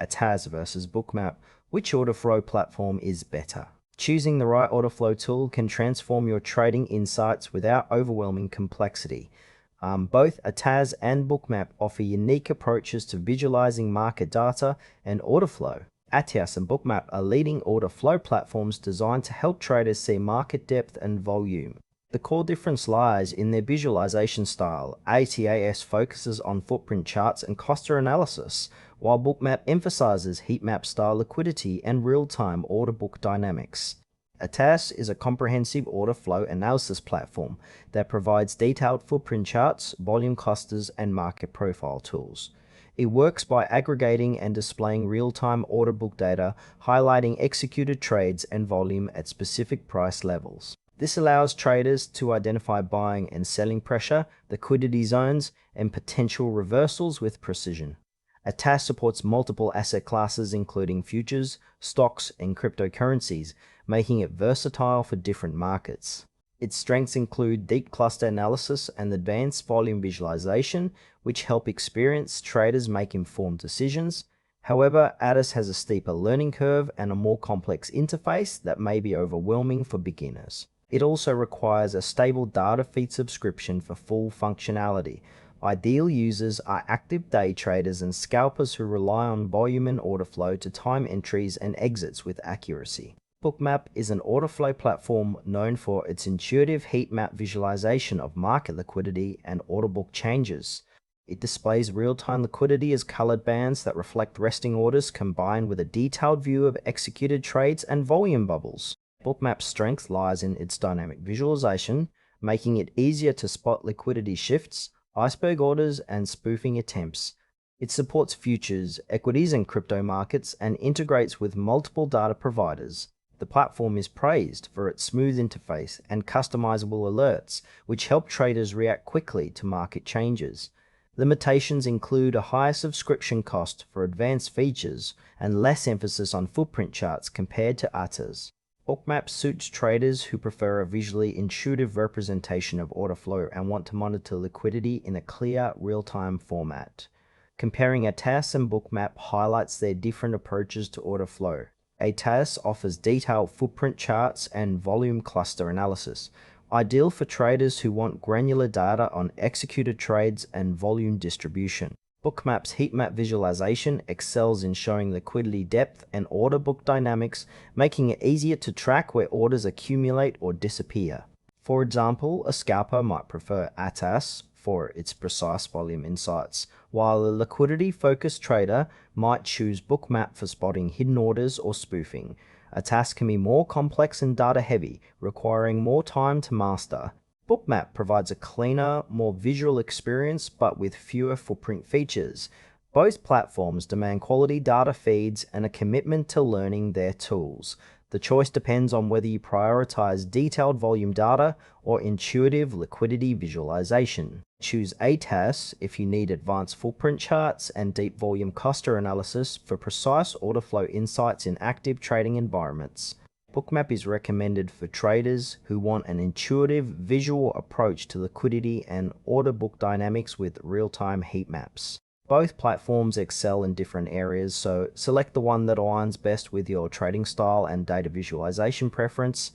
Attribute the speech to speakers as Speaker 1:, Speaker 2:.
Speaker 1: ATAS versus Bookmap, which order flow platform is better? Choosing the right order flow tool can transform your trading insights without overwhelming complexity. Both ATAS and Bookmap offer unique approaches to visualizing market data and order flow. ATAS and Bookmap are leading order flow platforms designed to help traders see market depth and volume. The core difference lies in their visualization style. ATAS focuses on footprint charts and cluster analysis, while Bookmap emphasizes heat map style liquidity and real-time order book dynamics. ATAS is a comprehensive order flow analysis platform that provides detailed footprint charts, volume clusters, and market profile tools. It works by aggregating and displaying real-time order book data, highlighting executed trades and volume at specific price levels. This allows traders to identify buying and selling pressure, liquidity zones, and potential reversals with precision. ATAS supports multiple asset classes including futures, stocks, and cryptocurrencies, making it versatile for different markets. Its strengths include deep cluster analysis and advanced volume visualization, which help experienced traders make informed decisions. However, ATAS has a steeper learning curve and a more complex interface that may be overwhelming for beginners. It also requires a stable data feed subscription for full functionality. Ideal users are active day traders and scalpers who rely on volume and order flow to time entries and exits with accuracy. Bookmap is an order flow platform known for its intuitive heat map visualization of market liquidity and order book changes. It displays real-time liquidity as colored bands that reflect resting orders combined with a detailed view of executed trades and volume bubbles. Bookmap's strength lies in its dynamic visualization, making it easier to spot liquidity shifts, iceberg orders, and spoofing attempts. It supports futures, equities, and crypto markets and integrates with multiple data providers. The platform is praised for its smooth interface and customizable alerts, which help traders react quickly to market changes. Limitations include a higher subscription cost for advanced features and less emphasis on footprint charts compared to ATAS. Bookmap suits traders who prefer a visually intuitive representation of order flow and want to monitor liquidity in a clear, real-time format. Comparing ATAS and Bookmap highlights their different approaches to order flow. ATAS offers detailed footprint charts and volume cluster analysis, ideal for traders who want granular data on executed trades and volume distribution. Bookmap's heat map visualization excels in showing liquidity depth and order book dynamics, making it easier to track where orders accumulate or disappear. For example, a scalper might prefer ATAS for its precise volume insights, while a liquidity-focused trader might choose Bookmap for spotting hidden orders or spoofing. ATAS can be more complex and data-heavy, requiring more time to master. Bookmap provides a cleaner, more visual experience, but with fewer footprint features. Both platforms demand quality data feeds and a commitment to learning their tools. The choice depends on whether you prioritize detailed volume data or intuitive liquidity visualization. Choose ATAS if you need advanced footprint charts and deep volume cluster analysis for precise order flow insights in active trading environments. Bookmap is recommended for traders who want an intuitive, visual approach to liquidity and order book dynamics with real-time heat maps. Both platforms excel in different areas, so select the one that aligns best with your trading style and data visualization preference.